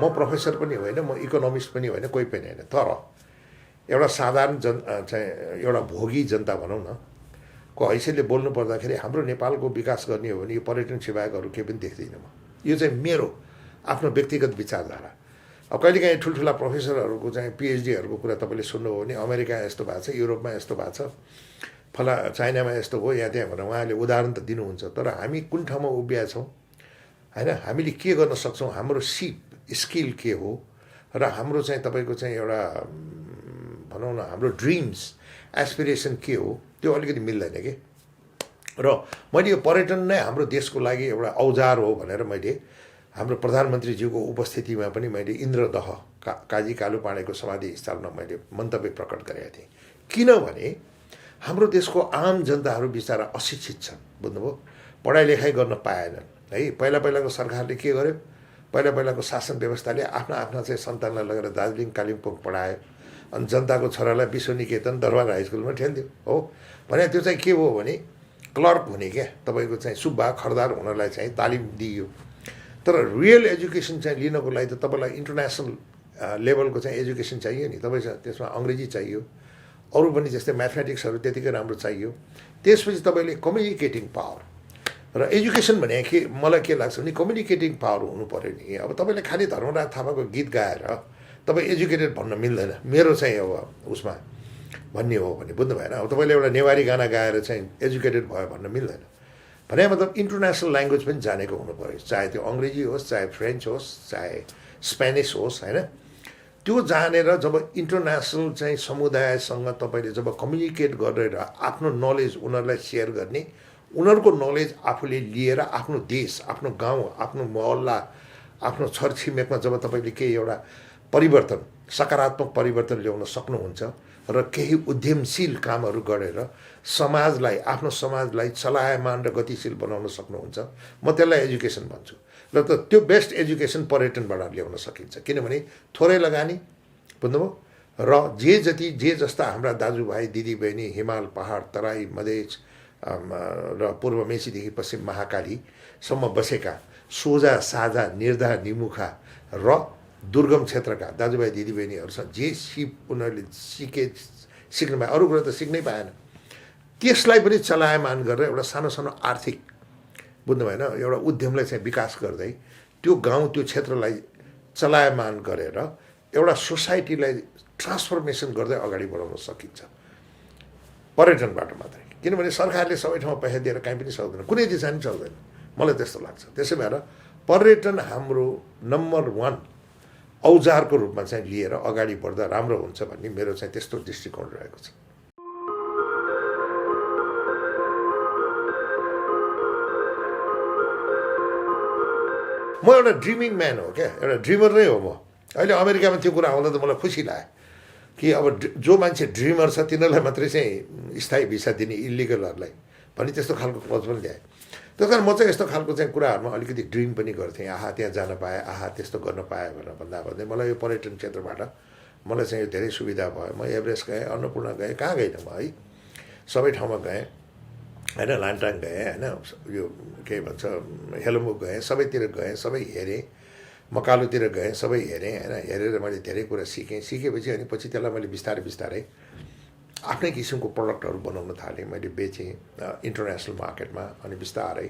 म प्रोफेसर पनि होइन, म इकोनोमिस्ट पनि होइन, कोही पनि होइन, तर एउटा साधारण चाहिँ एउटा भोगी जनता भनौँ न को हैसियतले बोल्नु पर्दाखेरि हाम्रो नेपालको विकास गर्ने हो भने यो पर्यटन सेवाको अरू केही पनि देख्दिनँ म। यो चाहिँ मेरो आफ्नो व्यक्तिगत विचारधारा। अब कहिलेकाहीँ ठुल्ठुला प्रोफेसरहरूको चाहिँ पिएचडीहरूको कुरा तपाईँले सुन्नुभयो भने अमेरिका यस्तो भएको छ, युरोपमा यस्तो भएको छ, फला चाइनामा यस्तो हो, यहाँ त्यहाँ भनेर उहाँले उदाहरण त दिनुहुन्छ। तर हामी कुन ठाउँमा उभिया छौँ होइन, हामीले के गर्न सक्छौँ, हाम्रो स्किल के हो र हाम्रो चाहिँ तपाईँको चाहिँ एउटा भनौँ न हाम्रो ड्रिम्स एस्पिरेसन के हो, त्यो अलिकति मिल्दैन कि। र मैले यो पर्यटन नै हाम्रो देशको लागि एउटा औजार हो भनेर मैले हाम्रो प्रधानमन्त्रीज्यूको उपस्थितिमा पनि मैले इन्द्रदह काजी कालुपाँडेको समाधि स्थलमा मैले मन्तव्य प्रकट गरेका थिएँ। किनभने हाम्रो देशको आम जनताहरू बिचरा अशिक्षित छन्, बुझ्नुभयो, पढाइ लेखाइ गर्न पाएनन् है। पहिलाको सरकारले के गर्यो, पहिलाको शासन व्यवस्थाले आफ्ना चाहिँ सन्तानलाई लगेर दार्जिलिङ कालिम्पोङ पढायो, अनि जनताको छोरालाई विश्वनिकेतन दरबार हाई स्कुलमा ठेलिदियो हो। भने त्यो चाहिँ के हो भने क्लर्क हुने क्या, तपाईँको चाहिँ सुब्बा खरदार हुनलाई चाहिँ तालिम दिइयो। तर रियल एजुकेसन चाहिँ लिनको लागि त तपाईँलाई इन्टरनेसनल लेभलको चाहिँ एजुकेसन चाहियो नि। तपाईँसँग त्यसमा अङ्ग्रेजी चाहियो, अरू पनि जस्तै म्याथमेटिक्सहरू त्यतिकै राम्रो चाहियो। त्यसपछि तपाईँले कम्युनिकेटिङ पावर र एजुकेसन भने के, मलाई के लाग्छ भने कम्युनिकेटिङ पावर हुनु पऱ्यो नि। अब तपाईँले खालि धर्मराज थापाको गीत गाएर तपाईँ एजुकेटेड भन्न मिल्दैन, मेरो चाहिँ अब उसमा भन्ने हो भने, बुझ्नु भएन। अब तपाईँले एउटा नेवारी गाना गाएर चाहिँ एजुकेटेड भयो भन्न मिल्दैन। भने मतलब इन्टरनेसनल ल्याङ्ग्वेज पनि जानेको हुनु पऱ्यो, चाहे त्यो अङ्ग्रेजी होस्, चाहे फ्रेन्च होस्, चाहे स्पेनिस होस् होइन। त्यो जानेर जब इन्टरनेसनल चाहिँ समुदायसँग तपाईँले जब कम्युनिकेट गरेर आफ्नो नलेज उनीहरूलाई सेयर गर्ने, उनीहरूको नलेज आफूले लिएर आफ्नो देश, आफ्नो गाउँ, आफ्नो मोहल्ला, आफ्नो छरछिमेकमा जब तपाईँले केही एउटा परिवर्तन, सकारात्मक परिवर्तन ल्याउन सक्नुहुन्छ र केही उद्यमशील कामहरू गरेर समाजलाई, आफ्नो समाजलाई चलायमान र गतिशील बनाउन सक्नुहुन्छ, म त्यसलाई एजुकेसन भन्छु। र त त्यो बेस्ट एजुकेसन पर्यटनबाट ल्याउन सकिन्छ। किनभने थोरै लगानी, बुझ्नुभयो, र जे जस्ता हाम्रा दाजुभाइ दिदीबहिनी हिमाल पहाड तराई मधेस र पूर्व मेचीदेखि पश्चिम महाकालीसम्म बसेका सोझा साझा निर्धा निमुखा र दुर्गम क्षेत्रका दाजुभाइ दिदीबहिनीहरूसँग जे उनीहरूले सिक्नु पाए, अरू कुरा त सिक्नै पाएन, त्यसलाई पनि चलायमान गरेर एउटा सानो सानो आर्थिक, बुझ्नु भएन, एउटा उद्यमलाई चाहिँ विकास गर्दै त्यो गाउँ त्यो क्षेत्रलाई चलायमान गरेर एउटा सोसाइटीलाई ट्रान्सफर्मेसन गर्दै अगाडि बढाउन सकिन्छ पर्यटनबाट मात्रै। किनभने सरकारले सबै ठाउँमा पैसा दिएर काहीँ पनि सक्दैन, कुनै दिशा पनि सक्दैन, मलाई त्यस्तो लाग्छ। त्यसै भएर पर्यटन हाम्रो नम्बर 1 औजारको रूपमा चाहिँ लिएर अगाडि बढ्दा राम्रो हुन्छ भन्ने मेरो चाहिँ त्यस्तो दृष्टिकोण रहेको छ। म एउटा ड्रिमिङ म्यान हो क्या, एउटा ड्रिमर नै हो म। अहिले अमेरिकामा त्यो कुरा आउँदा त मलाई खुसी लाग्यो कि अब जो मान्छे ड्रिमर छ तिनीहरूलाई मात्रै चाहिँ स्थायी भिसा दिने, इलिगलहरूलाई भने त्यस्तो खालको क्लज पनि ल्याएँ। त्यस कारण म चाहिँ यस्तो खालको चाहिँ कुराहरूमा अलिकति ड्रिम पनि गर्थेँ, आहा त्यहाँ जान पाएँ, आहा त्यस्तो गर्न पाएँ भनेर भन्दै मलाई यो पर्यटन क्षेत्रबाट मलाई चाहिँ यो धेरै सुविधा भयो। म एभरेस्ट गएँ, अन्नपूर्ण गएँ, कहाँ गइनँ म है, सबै ठाउँमा गएँ होइन, लान्टाङ गएँ होइन, यो के भन्छ हेलोमुख गएँ, सबैतिर गएँ, सबै हेरेँ, मकालुतिर गएँ, सबै हेरेँ होइन। हेरेर मैले धेरै कुरा सिकेपछि अनि पछि त्यसलाई मैले बिस्तारै आफ्नै किसिमको प्रडक्टहरू बनाउन थालेँ, मैले बेचेँ इन्टरनेसनल मार्केटमा। अनि बिस्तारै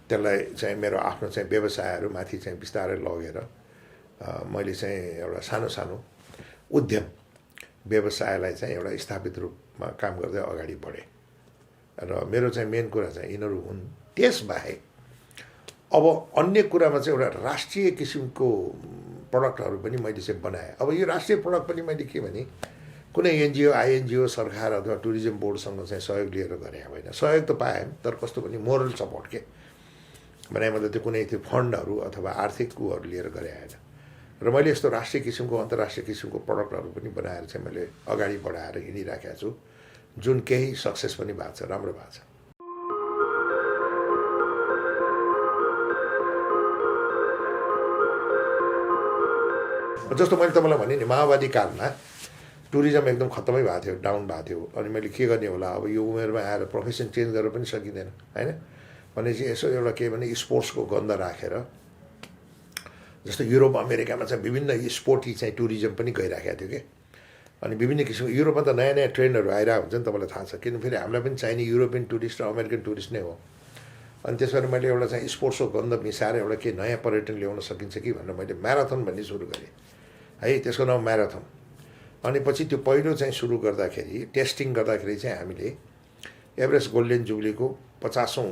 त्यसलाई चाहिँ मेरो आफ्नो चाहिँ व्यवसायहरू माथि चाहिँ बिस्तारै लगेर मैले चाहिँ एउटा सानो उद्यम व्यवसायलाई चाहिँ एउटा स्थापित रूपमा काम गर्दै अगाडि बढेँ। र मेरो चाहिँ मेन कुरा चाहिँ यिनीहरू हुन्। त्यसबाहेक अब अन्य कुरामा चाहिँ एउटा राष्ट्रिय किसिमको प्रडक्टहरू पनि मैले चाहिँ बनाएँ। अब यो राष्ट्रिय प्रडक्ट पनि मैले के भने कुनै एनजिओ आइएनजिओ सरकार अथवा टुरिज्म बोर्डसँग चाहिँ सहयोग लिएर गरेँ होइन। सहयोग त पाएँ, तर कस्तो भने मोरल सपोर्ट के भने मतलब त्यो कुनै त्यो फन्डहरू अथवा आर्थिक कुहरू लिएर गरे आएन। र मैले यस्तो राष्ट्रिय किसिमको अन्तर्राष्ट्रिय किसिमको प्रडक्टहरू पनि बनाएर चाहिँ मैले अगाडि बढाएर हिँडिराखेको छु, जुन केही सक्सेस पनि भएको छ, राम्रो भएको छ। जस्तो मैले तपाईँलाई भने नि माओवादी कालमा टुरिज्म एकदम खत्तमै भएको थियो, डाउन भएको थियो। अनि मैले के गर्ने होला, अब यो उमेरमा आएर प्रोफेसन चेन्ज गरेर पनि सकिँदैन होइन। भनेपछि यसो एउटा के भने स्पोर्ट्सको गन्ध राखेर जस्तो युरोप अमेरिकामा चाहिँ विभिन्न स्पोर्टी चाहिँ टुरिज्म पनि गइराखेको थियो कि अनि विभिन्न किसिमको युरोपमा त नयाँ नयाँ ट्रेन्डहरू आइरहेको हुन्छ नि तपाईँलाई थाहा छ किन फेरि हामीलाई पनि चाहिने युरोपियन टुरिस्ट र अमेरिकन टुरिस्ट नै हो अनि त्यस कारण मैले एउटा चाहिँ स्पोर्ट्सको गन्ध मिसाएर एउटा के नयाँ पर्यटन ल्याउन सकिन्छ कि भनेर मैले म्याराथन भन्ने सुरु गरेँ है त्यसको नाम म्याराथन अनि पछि त्यो पहिलो चाहिँ सुरु गर्दाखेरि टेस्टिङ गर्दाखेरि चाहिँ हामीले एभरेस्ट गोल्डन जुब्लीको 50औं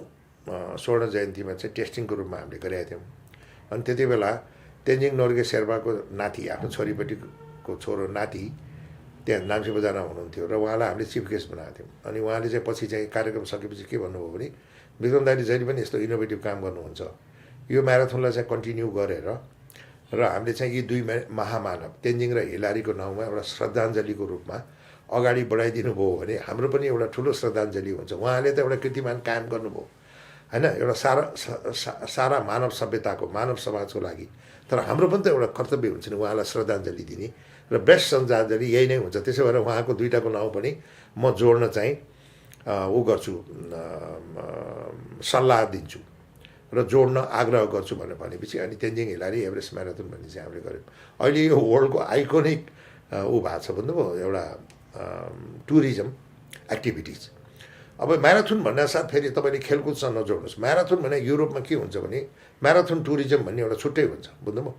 स्वर्ण जयन्तीमा चाहिँ टेस्टिङको रूपमा हामीले गरेका थियौँ अनि त्यति बेला तेन्जिङ नोर्गे शेर्पाको नाति आफ्नो छोरीपट्टिको छोरो नाति त्यहाँ नाम्ची बजारमा हुनुहुन्थ्यो र उहाँलाई हामीले चिफ गेस्ट बनाएको थियौँ अनि उहाँले चाहिँ पछि चाहिँ कार्यक्रम सकेपछि के भन्नुभयो भने विक्रम दाइले जहिले पनि यस्तो इनोभेटिभ काम गर्नुहुन्छ यो म्याराथनलाई चाहिँ कन्टिन्यू गरेर र हामीले चाहिँ यी दुई महामानव तेन्जिङ र हिलारीको नाउँमा एउटा श्रद्धाञ्जलीको रूपमा अगाडि बढाइदिनु भयो भने हाम्रो पनि एउटा ठुलो श्रद्धाञ्जली हुन्छ उहाँले त एउटा कीर्तिमान कायम गर्नुभयो होइन एउटा सारा मानव सभ्यताको मानव समाजको लागि तर हाम्रो पनि त एउटा कर्तव्य हुन्छ नि उहाँलाई श्रद्धाञ्जली दिने र बेस्ट श्रद्धाञ्जली यही नै हुन्छ त्यसो भएर उहाँको दुईटाको नाउँ पनि म जोड्न चाहिँ ऊ गर्छु सल्लाह दिन्छु र जोड्न आग्रह गर्छु भनेपछि अनि तेन्जिङ हिलारी एभरेस्ट म्याराथन भन्ने चाहिँ हामीले गऱ्यौँ अहिले यो वर्ल्डको आइकोनिक ऊ भएको छ भन्नुभयो एउटा टुरिज्म एक्टिभिटिज अब म्याराथन भन्ने साथ फेरि तपाईँले खेलकुदसँग नजोड्नुहोस् म्याराथन भने युरोपमा के हुन्छ भने म्याराथन टुरिज्म भन्ने एउटा छुट्टै हुन्छ बुझ्नुभयो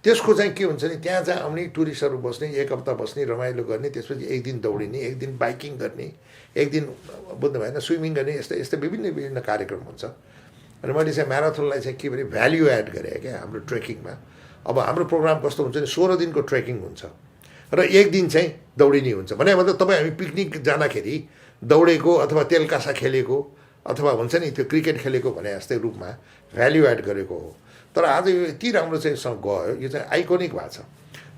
त्यसको चाहिँ के हुन्छ नि त्यहाँ चाहिँ आउने टुरिस्टहरू बस्ने एक हप्ता बस्ने रमाइलो गर्ने त्यसपछि एक दिन दौडिने एक दिन बाइकिङ गर्ने एक दिन बुझ्नु भएन स्विमिङ गर्ने यस्तै विभिन्न कार्यक्रम हुन्छ अनि मैले चाहिँ म्याराथनलाई चाहिँ के भने भ्याल्यु एड गरेँ क्या हाम्रो ट्रेकिङमा अब हाम्रो प्रोग्राम कस्तो हुन्छ नि 16 दिनको ट्रेकिङ हुन्छ र एक दिन चाहिँ दौडिने हुन्छ भने मतलब तपाईँ हामी पिकनिक जाँदाखेरि दौडेको अथवा तेलकासा खेलेको अथवा हुन्छ नि त्यो क्रिकेट खेलेको भने जस्तै रूपमा भ्याल्यु एड गरेको हो तर आज यो यति राम्रो चाहिँ गयो यो चाहिँ आइकोनिक भएको छ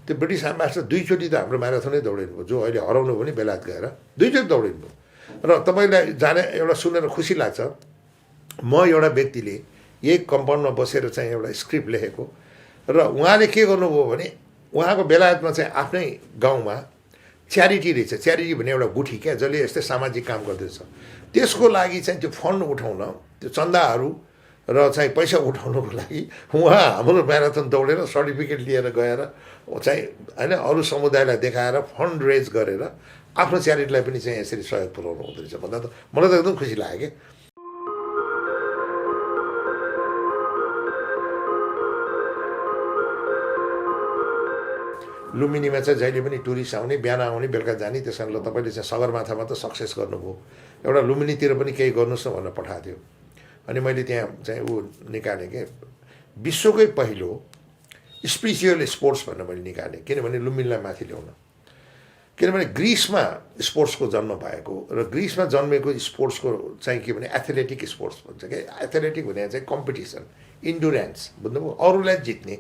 त्यो ब्रिटिस एम्बेसडर दुईचोटि त हाम्रो म्याराथनै दौडिनु भयो जो अहिले हराउनु पनि बेलायत गएर दुईचोटि दौडिनु भयो र तपाईँलाई जाने एउटा सुनेर खुसी लाग्छ म एउटा व्यक्तिले यही कम्पाउन्डमा बसेर चाहिँ एउटा स्क्रिप्ट लेखेको र उहाँले के गर्नुभयो भने उहाँको बेलायतमा चाहिँ आफ्नै गाउँमा च्यारिटी रहेछ च्यारिटी भन्ने एउटा गुठी क्या जसले यस्तै सामाजिक काम गर्दैछ त्यसको लागि चाहिँ त्यो फन्ड उठाउन त्यो चन्दाहरू र चाहिँ पैसा उठाउनको लागि उहाँ हाम्रो म्याराथन दौडेर सर्टिफिकेट लिएर गएर चाहिँ होइन अरू समुदायलाई देखाएर फन्ड रेज गरेर आफ्नो च्यारिटीलाई पनि चाहिँ यसरी सहयोग पुर्याउनु हुँदो रहेछ भन्दा त मलाई त एकदम खुसी लाग्यो कि लुम्बिनीमा चाहिँ जहिले पनि टुरिस्ट आउने बिहान आउने बेलुका जाने त्यस कारणले तपाईँले चाहिँ सगरमाथामा त सक्सेस गर्नुभयो एउटा लुम्बिनीतिर पनि केही गर्नुहोस् न भनेर पठाएको थियो अनि मैले त्यहाँ चाहिँ ऊ निकालेँ कि विश्वकै पहिलो स्पिरिचुअल स्पोर्ट्स भनेर मैले निकालेँ किनभने लुम्बिनीलाई माथि ल्याउन किनभने ग्रिसमा स्पोर्ट्सको जन्म भएको र ग्रिसमा जन्मेको स्पोर्ट्सको चाहिँ के भने एथलेटिक स्पोर्ट्स भन्छ कि एथलेटिक भने चाहिँ कम्पिटिसन इन्डुरेन्स बुझ्नुभयो अरूलाई जित्ने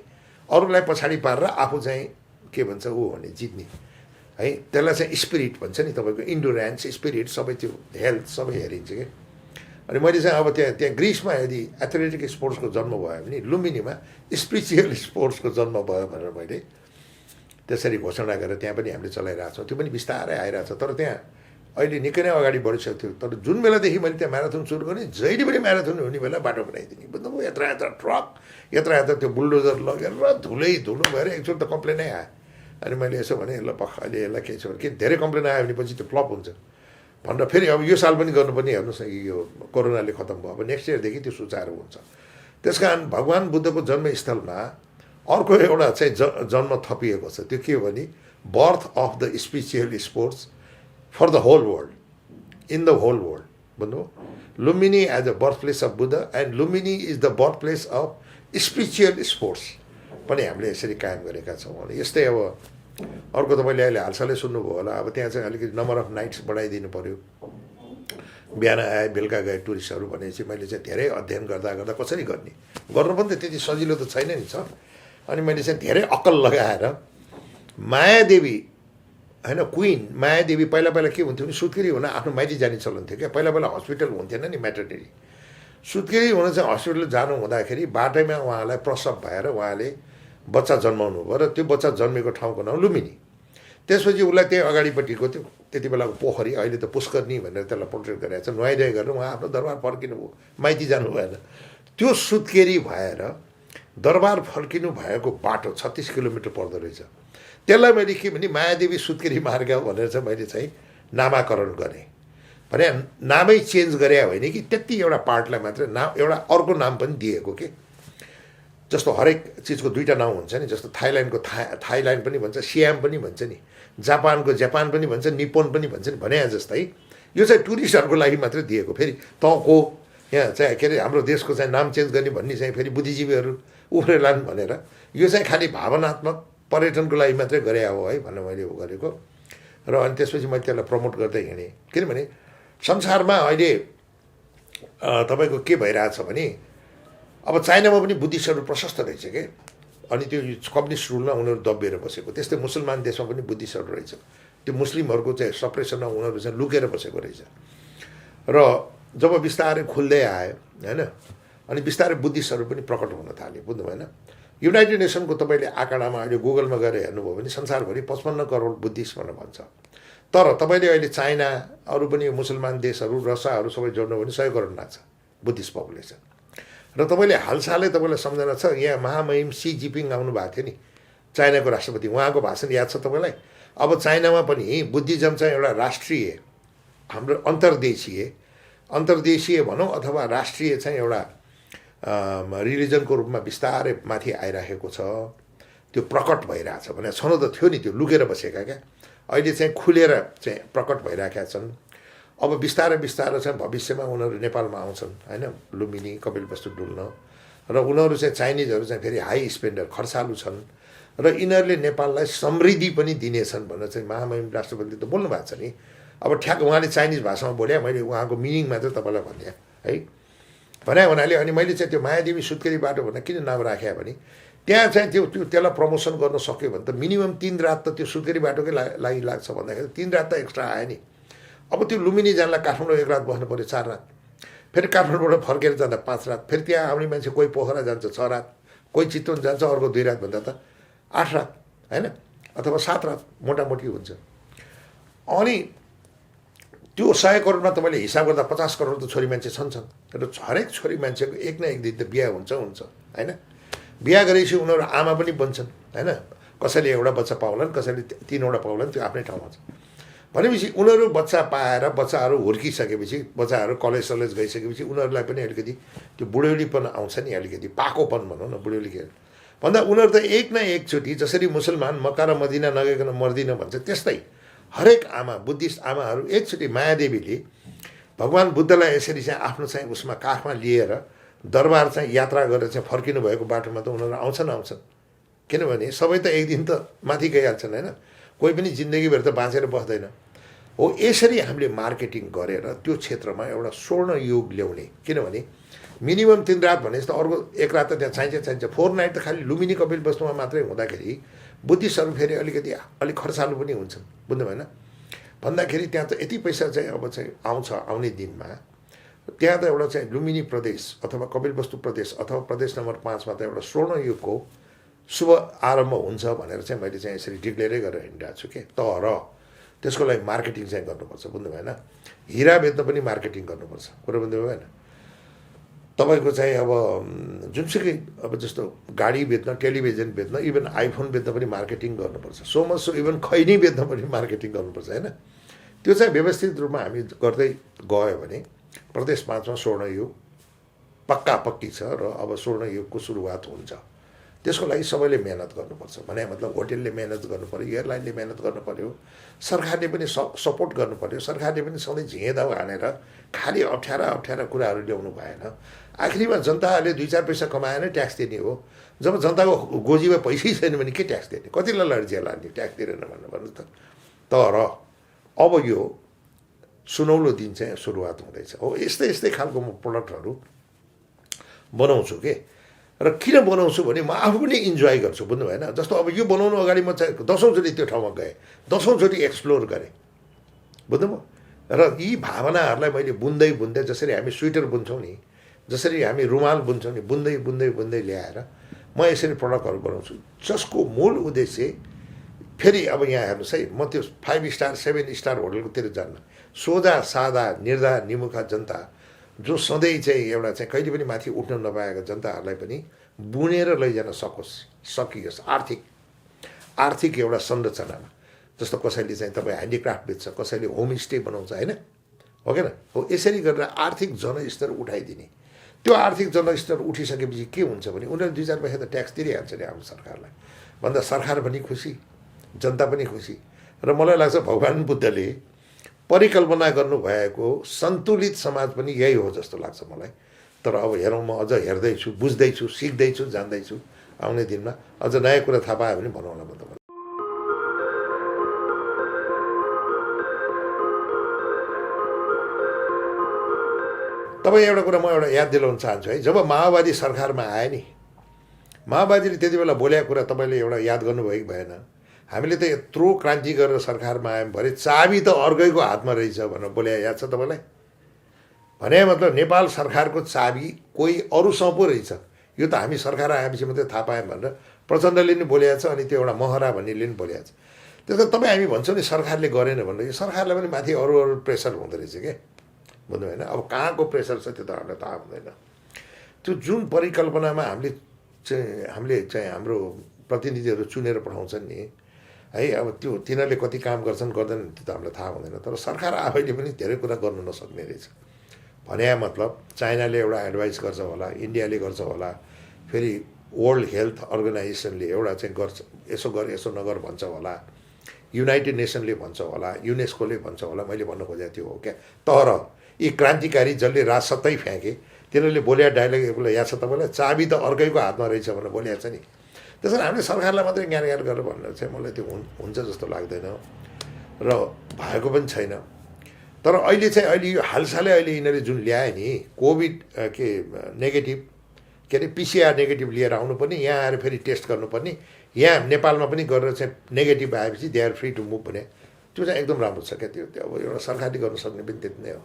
अरूलाई पछाडि पारेर आफू चाहिँ के भन्छ ऊ भने जित्ने है त्यसलाई चाहिँ स्पिरिट भन्छ नि तपाईँको इन्डुरेन्स स्पिरिट सबै त्यो हेल्थ सबै हेरिन्छ कि अनि मैले चाहिँ अब त्यहाँ ग्रिसमा यदि एथलेटिक स्पोर्ट्सको जन्म भयो भने लुम्बिनीमा स्पिरिचुअल स्पोर्ट्सको जन्म भयो भनेर मैले त्यसरी घोषणा गरेर त्यहाँ पनि हामीले चलाइरहेको छौँ त्यो पनि बिस्तारै आइरहेको छ तर त्यहाँ अहिले निकै नै अगाडि बढिसकेको थियो तर जुन बेलादेखि मैले त्यहाँ म्याराथन सुरु गरेँ जहिले पनि म्याराथन हुने बेला बाटो बनाइदिने बुझ्नुभयो यत्र ट्रक यत्र त्यो बुलडोजर लगेर धुलो भएर एकचोटि त कम्प्लेनै आयो अनि मैले यसो भने ल पख अहिले यसलाई के छ भने के धेरै कम्प्लेन आयो भने पछि त्यो फ्लप हुन्छ भनेर फेरि अब यो साल पनि गर्नुपर्ने हेर्नुहोस् न यो कोरोनाले खत्तम भयो अब नेक्स्ट इयरदेखि त्यो सुचारू हुन्छ त्यस कारण भगवान् बुद्धको जन्मस्थलमा अर्को एउटा चाहिँ जन्म थपिएको छ त्यो के हो भने birth of the spiritual sports for the whole world in the whole world भन्नुभयो Lumbini as a birth place of Buddha and Lumbini is the birth place of spiritual sports पनि हामीले यसरी कायम गरेका छौँ अनि यस्तै अब अर्को तपाईँले अहिले हालसालै सुन्नुभयो होला अब त्यहाँ चाहिँ अलिकति नम्बर अफ नाइट्स बढाइदिनु पऱ्यो बिहान आए बेलुका गए टुरिस्टहरू भनेपछि मैले चाहिँ धेरै अध्ययन गर्दा कसरी गर्ने गर्नु पनि त त्यति सजिलो त छैन नि छ अनि मैले चाहिँ धेरै अक्कल लगाएर मायादेवी होइन क्विन मायादेवी पहिला के हुन्थ्यो भने सुत्केरी हुन आफ्नो माइती जाने चलन थियो क्या पहिला हस्पिटल हुन्थेन नि म्याटर्निटी सुत्केरी हुन चाहिँ हस्पिटल जानु हुँदाखेरि बाटैमा उहाँलाई प्रसव भएर उहाँले बच्चा जन्माउनु भयो र त्यो बच्चा जन्मेको ठाउँको नाम लुम्बिनी त्यसपछि उसलाई त्यही अगाडिपट्टिको त्यो त्यति बेलाको पोखरी अहिले त पुष्करनी भनेर त्यसलाई पोर्ट्रेट गरेर चाहिँ नुहाइधुवाइ गरेर उहाँ आफ्नो दरबार फर्किनु भयो माइती जानु भएन त्यो सुत्केरी भएर दरबार फर्किनु भएको बाटो 36 किलोमिटर पर्दो रहेछ। त्यसलाई मैले के भने मायादेवी सुत्केरी मार्ग भनेर चाहिँ मैले चाहिँ नामाकरण गरेँ। भने नामै चेन्ज गरे होइन कि त्यति एउटा पार्टलाई मात्रै नाम एउटा अर्को नाम पनि दिएको के। जस्तो हरेक चिजको दुईवटा नाउँ हुन्छ नि, जस्तो थाइल्यान्डको थाइल्यान्ड पनि भन्छ, सियाम पनि भन्छ नि, जापानको जापान पनि भन्छ, निप्पोन पनि भन्छ नि, भने जस्तै यो चाहिँ टुरिस्टहरूको लागि मात्रै दिएको। फेरि तँको यहाँ चाहिँ के अरे हाम्रो देशको चाहिँ नाम चेन्ज गर्ने भन्ने चाहिँ फेरि बुद्धिजीवीहरू उफ्रेलान् भनेर यो चाहिँ खालि भावनात्मक पर्यटनको लागि मात्रै गरे हो है भनेर मैले गरेको। र अनि त्यसपछि मैले त्यसलाई प्रमोट गर्दै हिँडेँ। किनभने संसारमा अहिले तपाईँको के भइरहेछ भने अब चाइनामा पनि बुद्धिस्टहरू प्रशस्त रहेछ के। अनि त्यो कम्युनिस्ट रुलमा उनीहरू दबिएर बसेको। त्यस्तै मुसलमान देशमा पनि बुद्धिस्टहरू रहेछ। त्यो मुस्लिमहरूको चाहिँ सप्रेसनमा उनीहरू चाहिँ लुकेर बसेको रहेछ। र जब बिस्तारै खुल्दै आयो होइन, अनि बिस्तारै बुद्धिस्टहरू पनि प्रकट हुन थाले। बुझ्नु भएन? युनाइटेड नेसनको तपाईँले आँकडामा अहिले गुगलमा गएर हेर्नुभयो भने संसारभरि 55 करोड बुद्धिस्ट भनेर भन्छ। तर तपाईँले अहिले चाइना अरू पनि मुसलमान देशहरू रसियाहरू सबै जोड्नु भने 100 करोड नाच्छ बुद्धिस्ट पपुलेसन। र तपाईँले हालसालै तपाईँलाई सम्झना छ यहाँ महामहिम सी जिपिङ आउनु भएको थियो नि, चाइनाको राष्ट्रपति। उहाँको भाषण याद छ तपाईँलाई? अब चाइनामा पनि बुद्धिज्म चाहिँ एउटा राष्ट्रिय हाम्रो अन्तर्देशीय भनौँ अथवा राष्ट्रिय चाहिँ एउटा रिलिजनको रूपमा बिस्तारै माथि आइराखेको छ। त्यो प्रकट भइरहेछ भने छन त थियो नि, त्यो लुकेर बसेका क्या। अहिले चाहिँ खुलेर चाहिँ प्रकट भइरहेका छन्। अब बिस्तारै बिस्तारै चाहिँ भविष्यमा उनीहरू नेपालमा आउँछन् होइन, लुम्बिनी कपिलवस्तु डुल्न। र उनीहरू चाहिँ चाइनिजहरू चाहिँ फेरि हाई स्पेन्डर खर्चालु छन् र यिनीहरूले नेपाललाई समृद्धि पनि दिनेछन् भनेर चाहिँ महामहिम राष्ट्रपतिले त बोल्नु भएको छ नि। अब ठ्याक उहाँले चाइनिज भाषामा बोले, मैले उहाँको मिनिङ मात्रै तपाईँलाई भनिदिएँ है। भने हुनाले अनि मैले चाहिँ त्यो मायादेवी सुत्केरी बाटो भनेर किन नाम राखेँ भने त्यहाँ चाहिँ त्यसलाई प्रमोसन गर्न सक्यो भने त मिनिमम 3 रात त त्यो सुत्केरी बाटोकै लागि लाग्छ। भन्दाखेरि 3 रात त एक्स्ट्रा आयो नि। अब त्यो लुम्बिनी जानलाई काठमाडौँ 1 रात बस्नु पऱ्यो, 4 रात। फेरि काठमाडौँबाट फर्केर जाँदा 5 रात। फेरि त्यहाँ आउने मान्छे कोही पोखरा जान्छ 6 रात, कोही चितवन जान्छ अर्को 2 रात भन्दा त 8 रात होइन, अथवा 7 रात मोटामोटी हुन्छ। अनि त्यो 100 करोडमा तपाईँले हिसाब गर्दा 50 करोड त छोरी मान्छे छन्। र हरेक छोरी मान्छेको एक न एक दिन त बिहा हुन्छ होइन। बिहा गरेपछि उनीहरू आमा पनि बन्छन् होइन। कसैले एउटा बच्चा पाउलान्, कसैले 3वटा पाउलान्, त्यो आफ्नै ठाउँमा छ। भनेपछि उनीहरू बच्चा पाएर बच्चाहरू हुर्किसकेपछि, बच्चाहरू कलेज सलेज गइसकेपछि उनीहरूलाई पनि अलिकति त्यो बुढ्यौलीपन आउँछ नि, अलिकति पाकोपन भनौँ न बुढ्यौली के भन्दा उनीहरू त एक न एकचोटि जसरी मुसलमान मक्का र मदिना नगइकन मर्दिन भन्छ, त्यस्तै हरेक आमा बुद्धिस्ट आमाहरू एकचोटि मायादेवीले भगवान् बुद्धलाई यसरी चाहिँ आफ्नो चाहिँ उसमा काखमा लिएर दरबार चाहिँ यात्रा गरेर चाहिँ फर्किनु भएको बाटोमा त उनीहरू आउँछन्। किनभने सबै त एक दिन त माथि गइहाल्छन् होइन, कोही पनि जिन्दगीभर त बाँचेर बस्दैन हो। यसरी हामीले मार्केटिङ गरेर त्यो क्षेत्रमा एउटा स्वर्ण युग ल्याउने। किनभने मिनिमम 3 रात भने जस्तो अर्को 1 रात त त्यहाँ चाहिन्छ। 4 नाइट त खालि लुम्बिनी कपिलवस्तुमा मात्रै हुँदाखेरि बुद्धिस्टहरू फेरि अलिक खर्चालु पनि हुन्छन्। बुझ्नु भएन? भन्दाखेरि त्यहाँ त यति पैसा चाहिँ अब चाहिँ आउने दिनमा त्यहाँ त एउटा चाहिँ लुम्बिनी प्रदेश अथवा कपिलवस्तु प्रदेश अथवा प्रदेश नम्बर 5 मा त एउटा स्वर्ण युगको शुभ आरम्भ हुन्छ भनेर चाहिँ मैले चाहिँ यसरी डिक्लेयरै गरेर हिँडिरहेको छु कि। तर त्यसको लागि मार्केटिङ चाहिँ गर्नुपर्छ। बुझ्नु भएन? हिरा बेच्न पनि मार्केटिङ गर्नुपर्छ। कुरो बुझ्नु भएन? तपाईँको चाहिँ अब जुनसुकै अब जस्तो गाडी बेच्न, टेलिभिजन बेच्न, इभन आइफोन बेच्न पनि मार्केटिङ गर्नुपर्छ। सो इभन खैनी बेच्न पनि मार्केटिङ गर्नुपर्छ होइन। त्यो चाहिँ व्यवस्थित रूपमा हामी गर्दै गयो भने प्रदेश 5 मा स्वर्ण युग पक्की छ र अब स्वर्ण युगको सुरुवात हुन्छ। त्यसको लागि सबैले मेहनत गर्नुपर्छ। भने मतलब होटेलले मेहनत गर्नु पऱ्यो, एयरलाइनले मेहनत गर्नु पऱ्यो, सरकारले पनि सपोर्ट गर्नु पऱ्यो। सरकारले पनि सधैँ झिँदाउ हानेर खालि अप्ठ्यारा कुराहरू ल्याउनु भएन। आखिरीमा जनताहरूले 2-4 पैसा कमाएन ट्याक्स दिने हो। जब जनताको गोजीमा पैसै छैन भने के ट्याक्स दिने? कतिलाई लड्जिया लाग्ने ट्याक्स दिएन भन्नु त। तर अब यो सुनौलो दिन चाहिँ सुरुवात हुँदैछ हो। यस्तै खालको म प्रडक्टहरू बनाउँछु के। र किन बनाउँछु भने म आफू पनि इन्जोय गर्छु। बुझ्नु भएन? जस्तो अब यो बनाउनु अगाडि म चाहिँ 10औँ चोटि त्यो ठाउँमा गएँ, 10औँ चोटि एक्सप्लोर गरेँ। बुझ्नुभयो? र यी भावनाहरूलाई मैले बुन्दै जसरी हामी स्वेटर बुन्छौँ नि, जसरी हामी रुमाल बुन्छौँ नि, बुन्दै ल्याएर म यसरी प्रडक्टहरू बनाउँछु। जसको मूल उद्देश्य फेरि अब यहाँ हेर्नुहोस् है, म त्यो 5 स्टार 7 स्टार होटलकोतिर जान्न। सोझा सादा निर्धा निमुखा जनता जो सधैँ चाहिँ एउटा चाहिँ कहिले पनि माथि उठ्न नपाएका जनताहरूलाई पनि बुनेर लैजान सकियोस् आर्थिक एउटा संरचनामा। जस्तो कसैले चाहिँ तपाईँ ह्यान्डिक्राफ्ट बेच्छ, कसैले होमस्टे बनाउँछ, होइन हो कि न? हो यसरी गरेर आर्थिक जनस्तर उठाइदिने। त्यो आर्थिक जनस्तर उठिसकेपछि के हुन्छ भने उनीहरूले 2-4 पैसा त ट्याक्स तिरिहाल्छ नि आफ्नो सरकारलाई, भन्दा सरकार पनि खुसी, जनता पनि खुसी। र मलाई लाग्छ भगवान् बुद्धले परिकल्पना गर्नुभएको सन्तुलित समाज पनि यही हो जस्तो लाग्छ मलाई। तर अब हेरौँ, म अझ हेर्दैछु, बुझ्दैछु, सिक्दैछु, जान्दैछु। आउने दिनमा अझ नयाँ कुरा थाहा पायो भने भनौँला म तपाईँलाई। तपाईँ एउटा कुरा म एउटा याद दिलाउन चाहन्छु है। जब माओवादी सरकारमा आए नि, माओवादीले त्यति बेला बोलेको कुरा तपाईँले एउटा याद गर्नुभयो कि भएन? हामीले त यत्रो क्रान्ति गरेर सरकारमा आयौँ, भरे चाबी त अर्कैको हातमा रहेछ भनेर बोले, याद छ तपाईँलाई? भने मतलब नेपाल सरकारको चाबी कोही अरूसँग पो रहेछ। यो त हामी सरकार आएपछि मात्रै थाहा पायौँ भनेर प्रचण्डले नि बोलेको छ, अनि त्यो एउटा महरा भन्नेले नि बोलेको छ। त्यसो तपाईँ हामी भन्छौँ नि सरकारले गरेन भनेर, यो सरकारलाई पनि माथि अरू प्रेसर हुँदो रहेछ क्या, बुझ्नु होइन? अब कहाँको प्रेसर छ त्यो त हामीलाई थाहा हुँदैन। त्यो जुन परिकल्पनामा हामीले चाहिँ हाम्रो प्रतिनिधिहरू चुनेर पठाउँछन् नि है, अब त्यो तिनीहरूले कति काम गर्छन् गर्दैनन् त्यो त हामीलाई थाहा हुँदैन। तर सरकार आफैले पनि धेरै कुरा गर्नु नसक्ने रहेछ। भने मतलब चाइनाले एउटा एडभाइस गर्छ होला, इन्डियाले गर्छ होला, फेरि वर्ल्ड हेल्थ अर्गनाइजेसनले एउटा चाहिँ गर्छ, यसो गर यसो नगर भन्छ होला, युनाइटेड नेसनले भन्छ होला, युनेस्कोले भन्छ होला। मैले भन्नु खोजेको त्यो हो क्या। तर यी क्रान्तिकारी जसले राजसत्तै फ्याँके तिनीहरूले बोलेको डायलग एउटा याद छ तपाईँलाई? चाबी त अर्कैको हातमा रहेछ भनेर बोलेको छ नि। त्यसरी हामीले सरकारलाई मात्रै ज्ञान गरेर भनेर चाहिँ मलाई त्यो हुन्छ जस्तो लाग्दैन र भएको पनि छैन। तर अहिले चाहिँ यो हालसालै अहिले यिनीहरूले जुन ल्याए नि कोभिड नेगेटिभ के अरे पिसिआर नेगेटिभ लिएर आउनुपर्ने, यहाँ आएर फेरि टेस्ट गर्नुपर्ने, यहाँ नेपालमा पनि गरेर चाहिँ नेगेटिभ आएपछि they are free to move भने त्यो चाहिँ एकदम राम्रो छ क्या। त्यो अब एउटा सरकारले गर्न सक्ने पनि त्यति नै हो।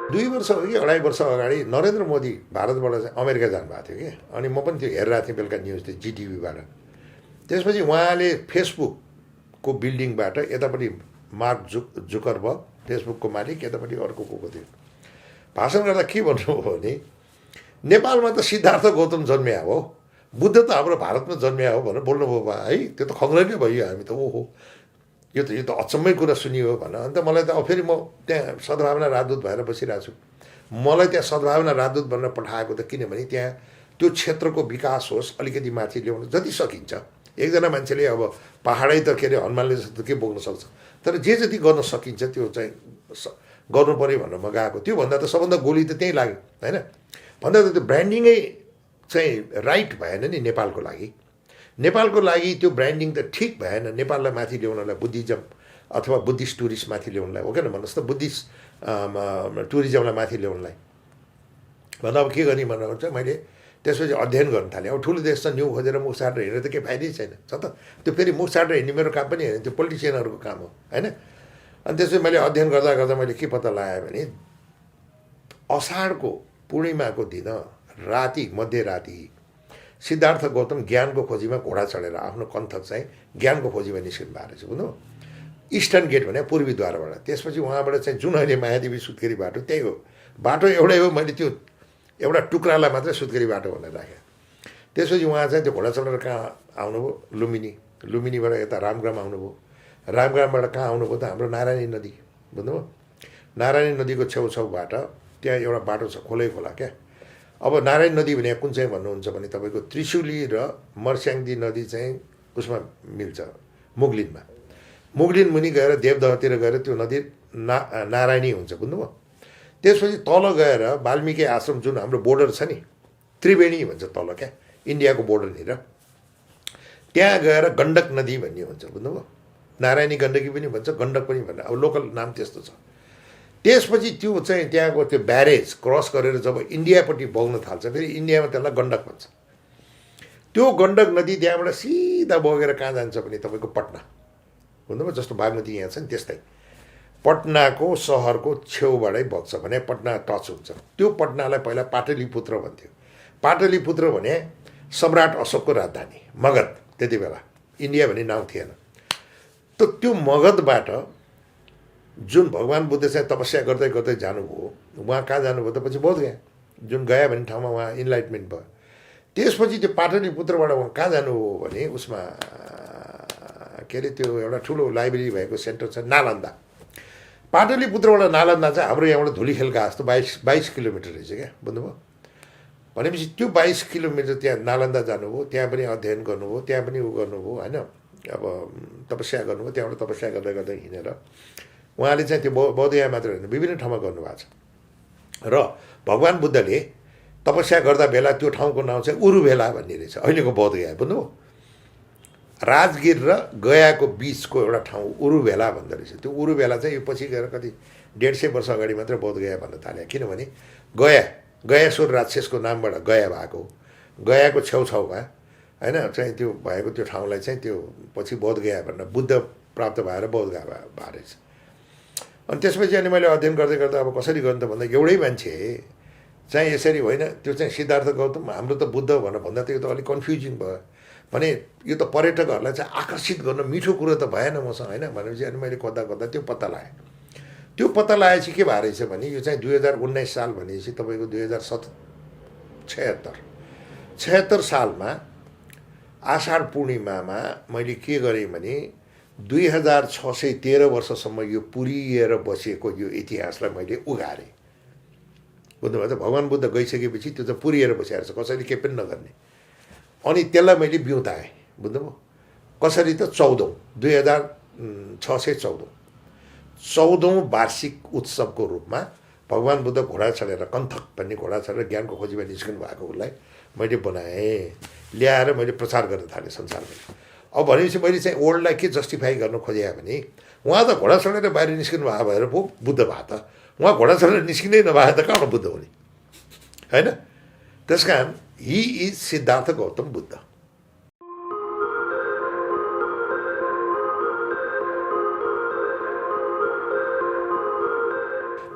दुई वर्ष हो कि 2.5 वर्ष अगाडि नरेन्द्र मोदी भारतबाट चाहिँ अमेरिका जानुभएको थियो कि, अनि म पनि त्यो हेरिरहेको थिएँ बेलुका न्युज त्यो जिटिभीबाट। त्यसपछि उहाँले फेसबुकको बिल्डिङबाट यतापट्टि मार्क जुकरबर्ग फेसबुकको मालिक, यतापट्टि अर्को को थियो, भाषण गर्दा के भन्नुभयो भने नेपालमा त सिद्धार्थ गौतम जन्मिया हो, बुद्ध त हाम्रो भारतमा जन्मिया हो भनेर बोल्नुभयो बा है। त्यो त खङ्ग्रेनै भयो हामी त, ओहो यो त अचम्मै कुरा सुनियो भनेर। अन्त मलाई त अब फेरि म त्यहाँ सद्भावना राजदूत भएर बसिरहेको छु। मलाई त्यहाँ सद्भावना राजदूत भनेर पठाएको त किनभने त्यहाँ त्यो क्षेत्रको विकास होस्, अलिकति माथि ल्याउनु जति सकिन्छ। एकजना मान्छेले अब पहाडै त के अरे हनुमानले जस्तो के बोक्न सक्छ, तर जे जति गर्न सकिन्छ त्यो चाहिँ गर्नु पऱ्यो भनेर म गएको। त्योभन्दा त सबभन्दा गोली त त्यहीँ लाग्यो होइन। भन्दा त त्यो ब्रान्डिङै चाहिँ राइट भएन नि नेपालको लागि। नेपालको लागि त्यो ब्रान्डिङ त ठिक भएन। नेपाललाई माथि ल्याउनलाई बुद्धिज्म अथवा बुद्धिस्ट टुरिस्ट माथि ल्याउनलाई हो क्या, भन्नुहोस् त, बुद्धिस्ट टुरिज्मलाई माथि ल्याउनलाई भन्दा अब के गर्ने भनेर चाहिँ मैले त्यसपछि अध्ययन गर्न थालेँ। अब ठुलो देश छ, न्यु खोजेर मुख छाडेर हिँडेर त केही फाइदै छैन छ त। त्यो फेरि मुख छाडेर हिँड्ने मेरो काम पनि होइन, त्यो पोलिटिसियनहरूको काम हो होइन। अनि त्यसपछि मैले अध्ययन गर्दा गर्दा मैले के पत्ता लगाएँ भने असाढको पूर्णिमाको दिन राति मध्यराति सिद्धार्थ गौतम ज्ञानको खोजीमा घोडा चढेर आफ्नो कन्थक चाहिँ ज्ञानको खोजीमा निस्किनु भएको रहेछ, बुझ्नु? इस्टर्न गेट भने पूर्वीद्वारबाट। त्यसपछि उहाँबाट चाहिँ जुन अहिले मायादेवी सुत्केरी बाटो त्यही हो, बाटो एउटै हो। मैले त्यो एउटा टुक्रालाई मात्रै सुत्केरी बाटो भनेर राखेँ। त्यसपछि उहाँ चाहिँ त्यो घोडा चढेर कहाँ आउनुभयो? लुम्बिनीबाट यता रामग्राम आउनुभयो। रामग्रामबाट कहाँ आउनुभयो त? हाम्रो नारायणी नदी, बुझ्नुभयो? नारायणी नदीको छेउछाउबाट त्यहाँ एउटा बाटो छ, खोलै खोला क्या। अब नारायण नदी भने कुन चाहिँ भन्नुहुन्छ भने तपाईँको त्रिशुली र मर्स्याङ्दी नदी चाहिँ उसमा मिल्छ, मुगलिनमा। मुगलिन मुनि गएर देवदहतिर गएर त्यो नदी नारायणी हुन्छ, बुझ्नुभयो? त्यसपछि तल गएर वाल्मिकी आश्रम जुन हाम्रो बोर्डर छ नि, त्रिवेणी भन्छ तल क्या, इन्डियाको बोर्डरनिर, त्यहाँ गएर गण्डक नदी भन्ने हुन्छ, बुझ्नुभयो? नारायणी गण्डकी पनि भन्छ, गण्डक पनि भन्छ, अब लोकल नाम त्यस्तो छ। त्यसपछि त्यो चाहिँ त्यहाँको त्यो ब्यारेज क्रस गरेर जब इन्डियापट्टि बग्न थाल्छ, फेरि इन्डियामा त्यसलाई गण्डक भन्छ। त्यो गण्डक नदी त्यहाँबाट सिधा बगेर कहाँ जान्छ भने तपाईँको पटना, बुझ्नुभयो? जस्तो बागमती यहाँ छ नि त्यस्तै पटनाको सहरको छेउबाटै बग्छ भने पटना टच हुन्छ। त्यो पटनालाई पहिला पाटलिपुत्र भन्थ्यो। पाटलिपुत्र भने सम्राट अशोकको राजधानी, मगध। त्यति बेला इन्डिया भन्ने नाउँ थिएन। त त्यो मगधबाट जुन भगवान् बुद्ध चाहिँ तपस्या गर्दै गर्दै जानुभयो, उहाँ कहाँ जानुभयो त पछि बोधगया, जुन गया भन्ने ठाउँमा उहाँ इन्लाइटमेन्ट भयो। त्यसपछि त्यो पाटलिपुत्रबाट उहाँ कहाँ जानुभयो भने उसमा के अरे त्यो एउटा ठुलो लाइब्रेरी भएको सेन्टर छ नालन्दा। पाटलिपुत्रबाट नालन्दा चाहिँ हाम्रो यहाँबाट धुलीखेलका जस्तो 22 किलोमिटर रहेछ क्या, बुझ्नुभयो। भनेपछि त्यो 22 किलोमिटर त्यहाँ नालन्दा जानुभयो, त्यहाँ पनि अध्ययन गर्नुभयो, त्यहाँ पनि उ गर्नुभयो होइन, अब तपस्या गर्नुभयो। त्यहाँबाट तपस्या गर्दै गर्दै हिँडेर उहाँले चाहिँ त्यो बौद्धगया मात्र होइन विभिन्न ठाउँमा गर्नुभएको छ। र भगवान् बुद्धले तपस्या गर्दा बेला त्यो ठाउँको नाउँ चाहिँ उरुभेला भन्ने रहेछ, अहिलेको बौद्धगया, बुझ्नुभयो। राजगिर र गयाको बिचको एउटा ठाउँ उरुभेला भन्दो रहेछ। त्यो उरुभेला चाहिँ यो पछि गएर कति 150 वर्ष अगाडि मात्र बौद्धगया भन्न थाल्यो, किनभने गयासुर राक्षसको नामबाट गया भएको, गयाको छेउछाउमा होइन चाहिँ त्यो भएको त्यो ठाउँलाई चाहिँ त्यो पछि बौद्धगया भनेर बुद्ध प्राप्त भएर बौद्धगया भएको रहेछ। अनि त्यसपछि अनि मैले अध्ययन गर्दै गर्दा अब कसरी गर्नु त भन्दा एउटै मान्छे चाहिँ यसरी होइन, त्यो चाहिँ सिद्धार्थ गौतम, हाम्रो त बुद्ध भनेर भन्दा त यो त अलिक कन्फ्युजिङ भयो भने यो त पर्यटकहरूलाई चाहिँ आकर्षित गर्न मिठो कुरो त भएन मसँग होइन भनेपछि अनि मैले खोज्दा त्यो पत्ता लगाएँ। त्यो पत्ता लगाएपछि के भएको रहेछ भने यो चाहिँ 2019 साल भनेपछि तपाईँको 2076 सालमा आषाढ पूर्णिमामा मैले के गरेँ भने 2613 वर्षसम्म यो पुरिएर बसेको यो इतिहासलाई मैले उघारेँ। बुझ्नुभयो त, भगवान् बुद्ध गइसकेपछि त्यो चाहिँ पुरिएर बसिरहेको छ, कसैले केही पनि नगर्ने। अनि त्यसलाई मैले बिउताएँ, बुझ्नुभयो। कसरी त 14 वार्षिक उत्सवको रूपमा भगवान् बुद्ध घोडा चढेर कन्थक भन्ने घोडा चढेर ज्ञानको खोजीमा निस्कनु भएको उसलाई मैले बनाएँ, ल्याएर मैले प्रचार गर्न थालेँ संसारमा। अब भनेपछि मैले चाहिँ वर्ल्डलाई के जस्टिफाई गर्न खोजेँ भने उहाँ त घोडा चढेर बाहिर निस्किनु भएको भएर पो बुद्ध भयो त, उहाँ घोडा चढेर निस्किँदै नभए त कहाँबाट बुद्ध हुने होइन। त्यस कारण ही इज सिद्धार्थ गौतम बुद्ध।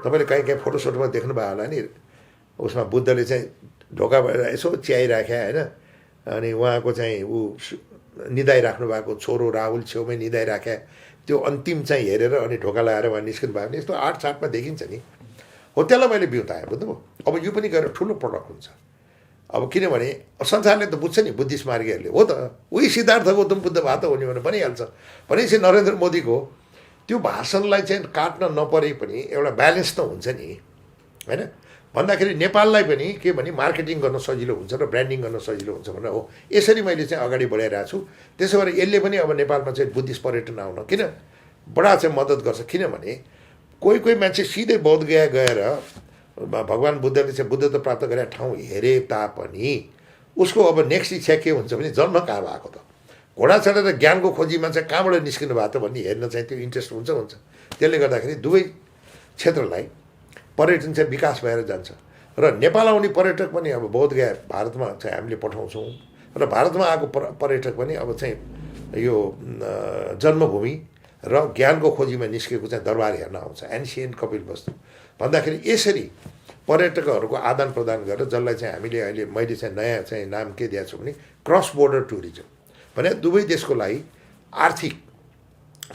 तपाईँले कहीँ कहीँ फोटोसोटोमा देख्नुभयो होला नि, उसमा बुद्धले चाहिँ ढोकाबाट यसो च्याइराख्या होइन, अनि उहाँको चाहिँ ऊ निदाइराख्नु भएको छोरो राहुल छेउमै निदाइराख्या, त्यो अन्तिम चाहिँ हेरेर अनि ढोका लगाएर उहाँ निस्किनु भयो भने यस्तो आर्टमा देखिन्छ नि, हो त्यसलाई मैले बिउताएँ, बुझ्नुभयो। अब यो पनि गएर ठुलो प्रडक्ट हुन्छ। अब किनभने संसारले त बुझ्छ नि, बुद्धिस्ट मार्गीहरूले, हो त उही सिद्धार्थ गौतम बुद्ध भए त हो नि भनेर भनिहाल्छ। भनेपछि नरेन्द्र मोदीको त्यो भाषणलाई चाहिँ काट्न नपरे पनि एउटा ब्यालेन्स त हुन्छ नि होइन। भन्दाखेरि नेपाललाई पनि के भने मार्केटिङ गर्न सजिलो हुन्छ र ब्रान्डिङ गर्न सजिलो हुन्छ भनेर हो यसरी मैले चाहिँ अगाडि बढाइरहेको छु। त्यसो भएर यसले पनि अब नेपालमा चाहिँ बुद्धिस्ट पर्यटन आउन किन बडा चाहिँ मद्दत गर्छ, किनभने कोही मान्छे सिधै बौद्धगया गएर भगवान् बुद्धले चाहिँ बुद्धत्व प्राप्त गरेर ठाउँ हेरे तापनि उसको अब नेक्स्ट इच्छा के हुन्छ भने जन्म कहाँ भएको त, घोडा चढेर ज्ञानको खोजीमा चाहिँ कहाँबाट निस्किनु भएको त भन्ने हेर्न चाहिँ त्यो इन्ट्रेस्ट हुन्छ। त्यसले गर्दाखेरि दुवै क्षेत्रलाई पर्यटन चाहिँ विकास भएर जान्छ र नेपाल आउने पर्यटक पनि अब बौद्धगया भारतमा चाहिँ हामीले पठाउँछौँ र भारतमा आएको पर्यटक पनि अब चाहिँ यो जन्मभूमि र ज्ञानको खोजीमा निस्केको चाहिँ दरबार हेर्न आउँछ, एन्सियन्ट कपिलवस्तु भन्दाखेरि यसरी पर्यटकहरूको आदान प्रदान गरेर जसलाई चाहिँ हामीले अहिले मैले चाहिँ नयाँ चाहिँ नाम के दिएको छु भने क्रस बोर्डर टुरिज्म भने दुवै देशको लागि आर्थिक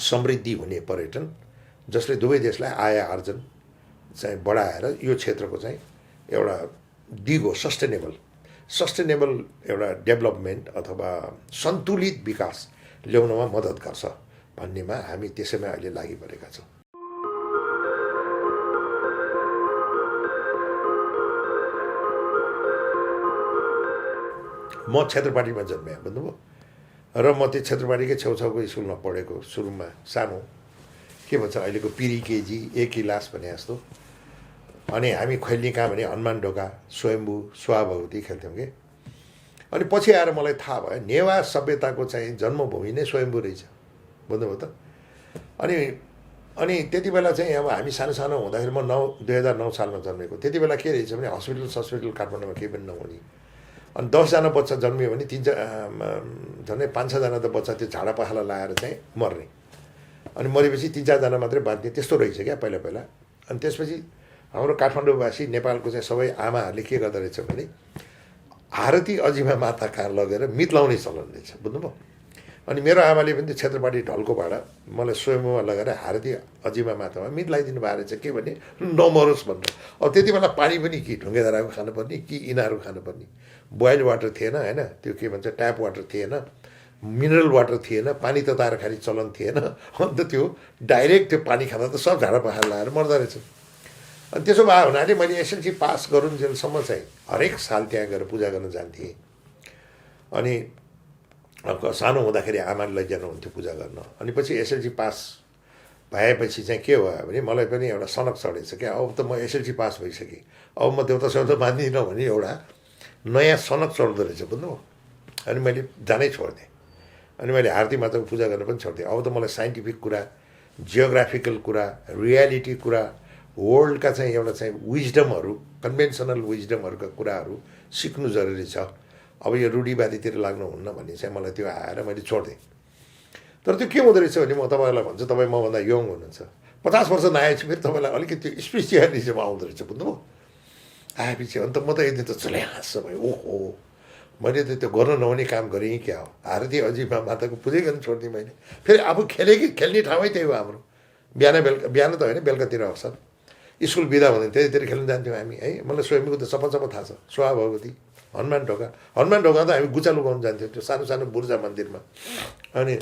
समृद्धि हुने पर्यटन जसले दुवै देशलाई आय आर्जन चाहिँ बढाएर यो क्षेत्रको चाहिँ एउटा दिगो सस्टेनेबल एउटा डेभलपमेन्ट अथवा सन्तुलित विकास ल्याउनमा मद्दत गर्छ भन्नेमा हामी त्यसैमा अहिले लागि परेका छौँ। म क्षेत्रपाटीमा जन्मेँ, बुझ्नुभयो, र म त्यो क्षेत्रपाटीकै छेउछाउको स्कुलमा पढेको, सुरुमा सानो के भन्छ अहिलेको पिरी केजी एक क्लास भने जस्तो। अनि हामी खेल्ने कहाँ भने हनुमान ढोका, स्वयम्भू, स्वाभगवती खेल्थ्यौँ कि। अनि पछि आएर मलाई थाहा भयो नेवा सभ्यताको चाहिँ जन्मभूमि नै स्वयम्भू रहेछ, बुझ्नुभयो त। अनि त्यति बेला चाहिँ अब हामी सानो हुँदाखेरि म 2009 सालमा जन्मेको, त्यति बेला के रहेछ भने हस्पिटल काठमाडौँमा केही पनि नहुने। अनि 10 जना बच्चा जन्मियो भने झन्डै 5-6 जना त बच्चा त्यो झाडा पखाला लाएर चाहिँ मर्ने, अनि मरेपछि 3-4 जना मात्रै बाँच्ने, त्यस्तो रहेछ क्या पहिला। अनि त्यसपछि हाम्रो काठमाडौँवासी नेपालको चाहिँ सबै आमाहरूले के गर्दो रहेछ भने आरती अजिमा माता कहाँ लगेर मित लाउने चलन रहेछ, बुझ्नुभयो। अनि मेरो आमाले पनि त्यो क्षेत्रपाटी ढल्कोबाट मलाई स्वयम्भूमा लगाएर हार्दी अजिमा मातामा मित लगाइदिनु भएको रहेछ के भने नमरोस् भनेर। अब त्यति बेला पानी पनि कि ढुङ्गेधाराको खानुपर्ने कि इनारको खानुपर्ने, बोइल वाटर थिएन होइन, त्यो के भन्छ ट्याप वाटर थिएन, मिनरल वाटर थिएन, पानी तताएर खाने चलन थिएन। अन्त त्यो डाइरेक्ट त्यो पानी खाँदा त सब झाडा पखाला लगाएर मर्दो रहेछ। अनि त्यसो भए हुनाले मैले एसएलसी पास गरुन्जेलसम्म चाहिँ हरेक साल त्यहाँ गएर पूजा गर्न जान्थेँ। अनि सानो हुँदाखेरि आमाले लैजानुहुन्थ्यो पूजा गर्न। अनि पछि एसएलसी पास भएपछि चाहिँ के भयो भने मलाई पनि एउटा सनक चढेछ क्या, अब त म एसएलसी पास भइसकेँ, अब म देउता सेउता मान्दिनँ भने एउटा नयाँ सनक चढ्दो रहेछ बुझ्नुभयो। अनि मैले जानै छोडिदिएँ। अनि मैले हार्दी माताको पूजा गर्न पनि छोडिदिएँ। अब त मलाई साइन्टिफिक कुरा, जियोग्राफिकल कुरा, रियालिटी कुरा, वर्ल्डका चाहिँ एउटा चाहिँ विजडमहरू, कन्भेन्सनल विजडमहरूका कुराहरू सिक्नु जरुरी छ। अब यो रूढिवादीतिर लाग्नुहुन्न भन्ने चाहिँ मलाई त्यो आएर मैले छोडिदिएँ। तर त्यो के हुँदो रहेछ भने म तपाईँलाई भन्छु, तपाईँ मभन्दा यङ हुनुहुन्छ, 50 वर्ष नआएपछि फेरि तपाईँलाई अलिकति स्पिरिचुअलिजम आउँदो रहेछ बुझ्नुभयो। आएपछि अन्त म त यदि त चले हाँस्छ भाइ, ओहो मैले त त्यो गर्न नहुने काम गरेँ क्या हो, हार्दी अजिमा माताको पूजै गर्न छोडिदिएँ मैले। फेरि आफू खेल्ने ठाउँै त्यही हो हाम्रो, बिहान त होइन बेलुकातिर अक्सर स्कुल बिदा हुँदैन त्यतितिर खेल्न जान्थ्यौँ हामी है। मलाई स्वयम्भूको त सफा थाहा छ, स्वाहा भगवती, हनुमान ढोका त हामी गुचा लुगाउनु जान्थ्यौँ त्यो सानो सानो बुर्जा मन्दिरमा। अनि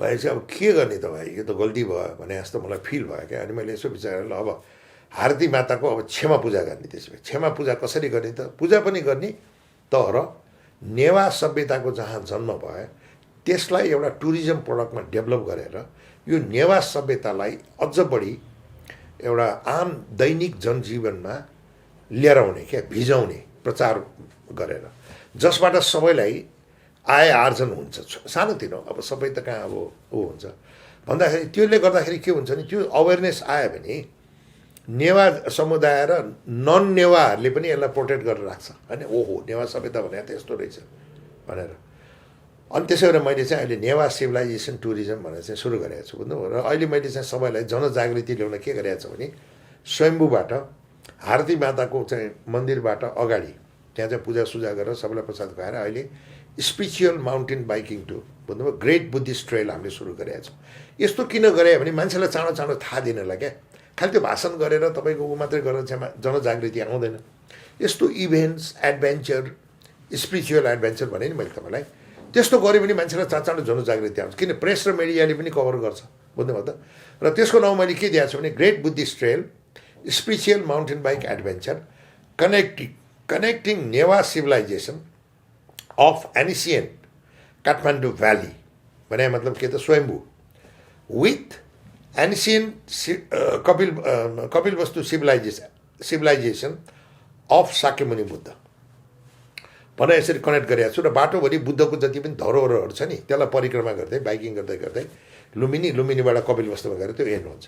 भएपछि अब के गर्ने त भाइ, यो त गल्ती भयो भने जस्तो मलाई फिल भयो क्या। अनि मैले यसो विचार गरेँ, अब हार्दी माताको अब क्षमा पूजा गर्ने। त्यसो भए क्षमा पूजा कसरी गर्ने त, पूजा पनि गर्ने तर नेवा सभ्यताको जहाँ जन्म भयो त्यसलाई एउटा टुरिज्म प्रडक्टमा डेभलप गरेर यो नेवा सभ्यतालाई अझ बढी एउटा आम दैनिक जनजीवनमा लिएर आउने क्या, भिजाउने प्रचार गरेर, जसबाट सबैलाई आय आर्जन हुन्छ। सानोतिनो अब सबै त कहाँ अब ऊ हुन्छ भन्दाखेरि त्यसले गर्दाखेरि के हुन्छ नि, त्यो अवेरनेस आयो भने नेवा समुदाय र नन नेवाहरूले पनि यसलाई प्रोटेक्ट गरेर राख्छ होइन। ओहो नेवा सभ्यता भने त यस्तो रहेछ भनेर। अनि त्यसै गरेर मैले चाहिँ अहिले नेवा सिभिलाइजेसन टुरिज्म भनेर चाहिँ सुरु गरेको छु बुझ्नु। र अहिले मैले चाहिँ सबैलाई जनजागृति ल्याउन के गरेको छु भने स्वयम्भूबाट हार्दी माताको चाहिँ मन्दिरबाट अगाडि त्यहाँ चाहिँ पूजासुजा गरेर सबैलाई प्रसाद खुवाएर अहिले स्पिरिचुअल माउन्टेन बाइकिङ टुर बुझ्नुभयो, ग्रेट बुद्धिस्ट ट्रेल हामीले सुरु गरेका छौँ। यस्तो किन गरे भने मान्छेलाई चाँडो चाँडो थाहा दिनलाई क्या, खालि त्यो भाषण गरेर तपाईँको ऊ मात्रै गरेर चाहिँ जनजागृति आउँदैन। यस्तो इभेन्ट्स, एडभेन्चर, स्पिरिचुअल एडभेन्चर भने नि मैले तपाईँलाई, त्यस्तो गऱ्यो भने मान्छेलाई चाँडो जनजागृति आउँछ। किन प्रेस र मिडियाले पनि कभर गर्छ बुझ्नुभयो त। र त्यसको नाउँ मैले के दिएको छु भने great Buddhist trail spiritual mountain bike adventure connecting Newa civilization of ancient Kathmandu valley भने मतलब के त Swayambhu with ancient Kapilavastu civilization of Shakyamuni Buddha भनेर यसरी कनेक्ट गरेको छु। र बाटोभरि बुद्धको जति पनि धरोहरहरू छ नि त्यसलाई परिक्रमा गर्दै बाइकिङ गर्दै गर्दै लुम्बिनीबाट कपिलवस्तुमा गएर त्यो एन्ड हुन्छ।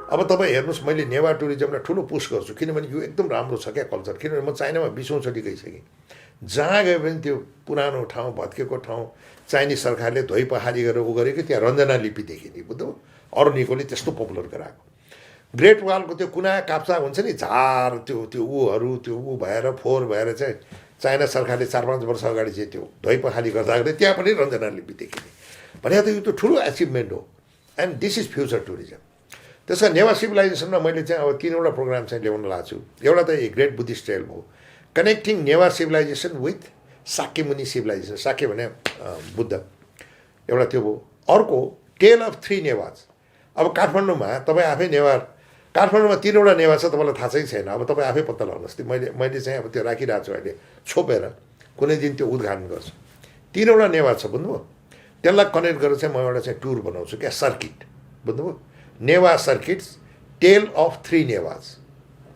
अब तपाईँ हेर्नुहोस्, मैले नेवा टुरिज्मलाई ठुलो पुस गर्छु किनभने यो एकदम राम्रो छ क्या कल्चर। किनभने म चाइनामा 20औँ चोटि गइसकेँ, जहाँ गयो भने त्यो पुरानो ठाउँ, भत्केको ठाउँ, चाइनिज सरकारले धोइ पखाली गरेर ऊ गरेको त्यहाँ रञ्जना लिपि देखिने बुझ्नु, अरूनिकोले त्यस्तो पपुलर गराएको। ग्रेट वालको त्यो कुना काप्चा हुन्छ नि झार, त्यो ऊहरू त्यो ऊ भएर फोहोर भएर चाहिँ चाइना सरकारले 4-5 वर्ष अगाडि चाहिँ त्यो धोइ पखाली गर्दा त्यहाँ पनि रञ्जना लिपि देखिने भने त यो त ठुलो एचिभमेन्ट हो। And this is future tourism. त्यसमा नेवा सिभिलाइजेसनमा मैले चाहिँ अब 3वटा प्रोग्राम चाहिँ ल्याउन लाग्छु। एउटा त ग्रेट बुद्धिस्ट ट्रेल भयो, connecting Newa civilisation with Shakyamuni civilisation, Shakya भने बुद्ध, एउटा त्यो भयो। अर्को टेल अफ 3 नेवाज। अब काठमाडौँमा तपाईँ आफै नेवार, काठमाडौँमा 3वटा नेवा छ तपाईँलाई थाहा चाहिँ छैन, अब तपाईँ आफै पत्ता लगाउनुहोस्। मैले चाहिँ अब त्यो राखिरहेको छु अहिले छोपेर, कुनै दिन त्यो उद्घाटन गर्छु। 3वटा नेवा छ बुझ्नुभयो, त्यसलाई कनेक्ट गरेर चाहिँ म एउटा चाहिँ टुर बनाउँछु क्या, सर्किट बुझ्नुभयो, Newa circuits tale of 3 Newas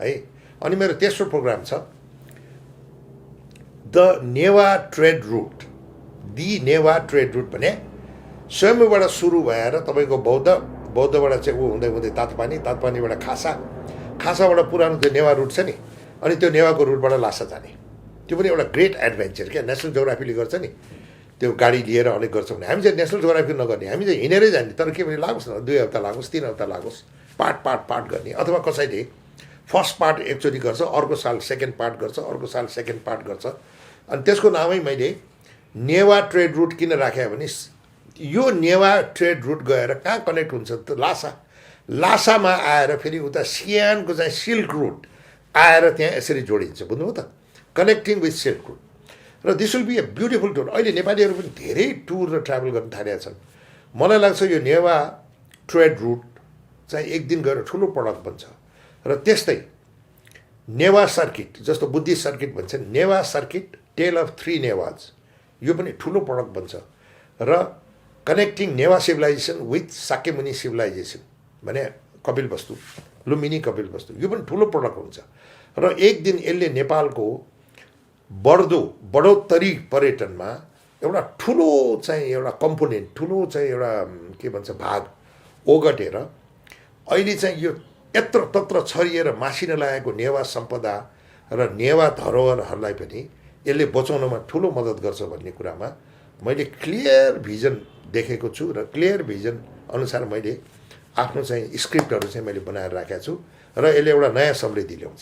है। अनि मेरो तेस्रो प्रोग्राम छ the Newa trade route, the Newa trade route भने स्वयम्भूबाट सुरु भएर तपाईँको बौद्धबाट चाहिँ ऊ हुँदै हुँदै तातपानीबाट खासाबाट पुरानो त्यो नेवा रुट छ नि, अनि त्यो नेवाको रुटबाट लासा जाने, त्यो पनि एउटा ग्रेट एडभेन्चर क्या। नेसनल जियोग्राफीले गर्छ नि, त्यो गाडी लिएर अलिक गर्छ भने हामी चाहिँ नेसनल जियोग्राफी नगर्ने, हामी चाहिँ हिँडेरै जाने। तर के भने लागोस् न 2 हप्ता लागोस् 3 हप्ता लागोस्, पार्ट गर्ने। अथवा कसैले फर्स्ट पार्ट एकचोटि गर्छ, अर्को साल सेकेन्ड पार्ट गर्छ, अर्को साल सेकेन्ड पार्ट गर्छ। अनि त्यसको नामै मैले नेवा ट्रेड रुट किन राखेँ भने यो नेवा ट्रेड रुट गएर कहाँ कनेक्ट हुन्छ त लासामा आएर फेरि उता सियानको चाहिँ सिल्क रुट आएर त्यहाँ यसरी जोडिन्छ, बुझ्नुभयो त, कनेक्टिङ विथ सिल्क रुट। र this will be a beautiful tour. अहिले नेपालीहरू पनि धेरै टुर र ट्राभल गर्न थालेका छन्। मलाई लाग्छ यो नेवा ट्रेड रुट चाहिँ एक दिन गएर ठुलो प्रडक्ट बन्छ। र त्यस्तै नेवा सर्किट, जस्तो बुद्धिस्ट सर्किट भन्छ, Newa circuit tale of 3 Newas, यो पनि ठुलो प्रडक्ट बन्छ। र connecting Newa civilisation with Shakyamuni civilization भने कपिलवस्तु, लुम्बिनी कपिलवस्तु, यो पनि ठुलो प्रडक्ट हुन्छ। र एक दिन यसले नेपालको बढोत्तरी पर्यटनमा एउटा ठुलो चाहिँ एउटा कम्पोनेन्ट, ठुलो चाहिँ एउटा के भन्छ भाग ओगटेर अहिले चाहिँ यो यत्र तत्र छरिएर मासिन लागेको नेवा सम्पदा र नेवा धरोहरहरूलाई पनि यसले बचाउनमा ठुलो मद्दत गर्छ भन्ने कुरामा मैले क्लियर भिजन देखेको छु। र क्लियर भिजन अनुसार मैले आफ्नो चाहिँ स्क्रिप्टहरू चाहिँ मैले बनाएर राखेको छु। र यसले एउटा नयाँ समृद्धि ल्याउँछ।